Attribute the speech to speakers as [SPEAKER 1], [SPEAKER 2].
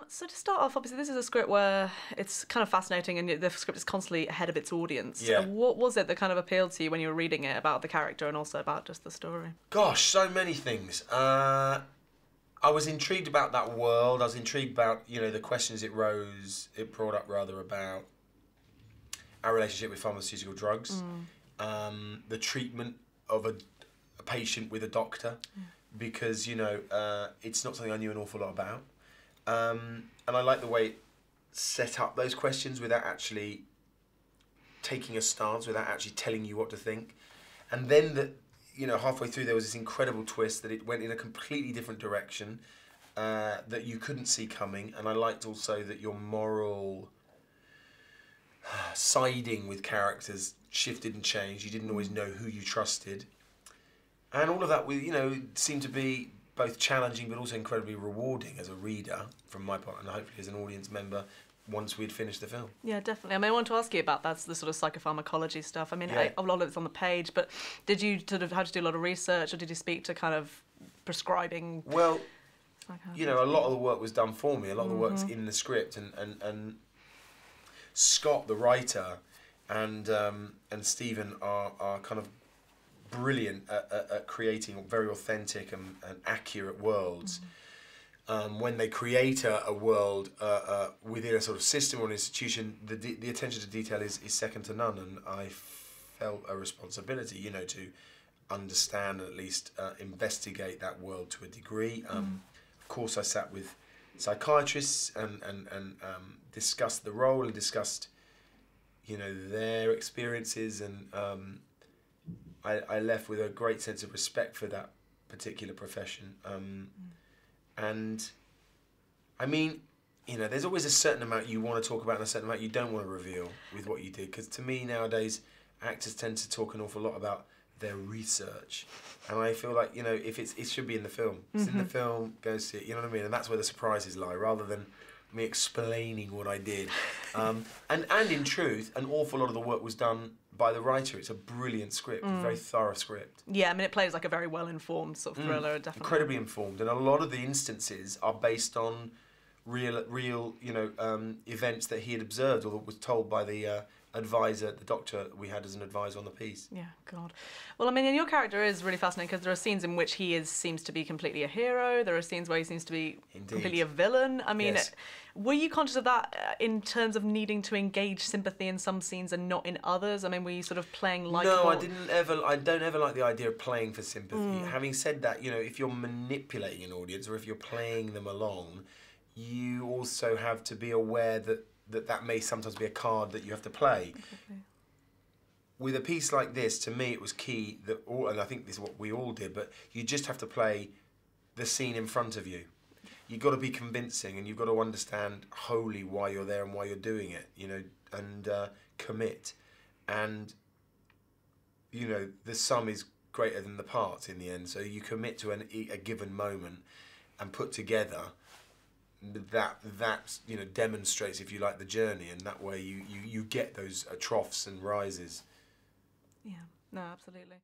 [SPEAKER 1] So to start off, obviously this is a script where it's kind of fascinating and the script is constantly ahead of its audience.
[SPEAKER 2] Yeah.
[SPEAKER 1] What was it that kind of appealed to you when you were reading it about the character and also about just the story?
[SPEAKER 2] Gosh, so many things. I was intrigued about that world. I was intrigued about, the questions it brought up rather about our relationship with pharmaceutical drugs, the treatment of a patient with a doctor, because, it's not something I knew an awful lot about. And I like the way it set up those questions without actually taking a stance, without actually telling you what to think. And then, halfway through there was this incredible twist that it went in a completely different direction that you couldn't see coming. And I liked also that your moral siding with characters shifted and changed. You didn't always know who you trusted. And all of that, seemed to be both challenging but also incredibly rewarding as a reader from my part, and hopefully as an audience member once we'd finished the film.
[SPEAKER 1] Yeah, definitely. I mean, I want to ask you about the sort of psychopharmacology stuff. I mean,
[SPEAKER 2] Yeah.
[SPEAKER 1] a lot of it's on the page, but did you sort of have to do a lot of research, or did you speak to kind of prescribing?
[SPEAKER 2] Well, a lot of the work was done for me. A lot of the work's in the script, and Scott, the writer, and Stephen are kind of brilliant at creating very authentic and accurate worlds. When they create a world within a sort of system or an institution, the attention to detail is second to none, and I felt a responsibility, to understand and at least investigate that world to a degree. Of course, I sat with psychiatrists and discussed the role and discussed, their experiences, and I left with a great sense of respect for that particular profession. And I mean, there's always a certain amount you want to talk about and a certain amount you don't want to reveal with what you did. Because to me nowadays, actors tend to talk an awful lot about their research. And I feel like, if it should be in the film. It's in the film, go see it, you know what I mean? And that's where the surprises lie, rather than me explaining what I did. And in truth, an awful lot of the work was done by the writer. It's a brilliant script, a very thorough script.
[SPEAKER 1] Yeah, I mean, it plays like a very well-informed sort of thriller, definitely.
[SPEAKER 2] Incredibly informed, and a lot of the instances are based on real, events that he had observed or that was told by the advisor, the doctor we had as an advisor on the piece.
[SPEAKER 1] Yeah, God. Well, I mean, and your character is really fascinating because there are scenes in which he seems to be completely a hero. There are scenes where he seems to be completely a villain. I mean,
[SPEAKER 2] yes.
[SPEAKER 1] Were you conscious of that in terms of needing to engage sympathy in some scenes and not in others? I mean, were you sort of playing like?
[SPEAKER 2] No, I don't ever like the idea of playing for sympathy. Having said that, if you're manipulating an audience or if you're playing them along, you also have to be aware that may sometimes be a card that you have to play.
[SPEAKER 1] Exactly.
[SPEAKER 2] With a piece like this, to me, it was key and I think this is what we all did, but you just have to play the scene in front of you. You've got to be convincing, and you've got to understand wholly why you're there and why you're doing it, and commit. And, the sum is greater than the parts in the end, so you commit to a given moment and put together that demonstrates, if you like, the journey, and that way you get those troughs and rises.
[SPEAKER 1] Yeah, no, absolutely.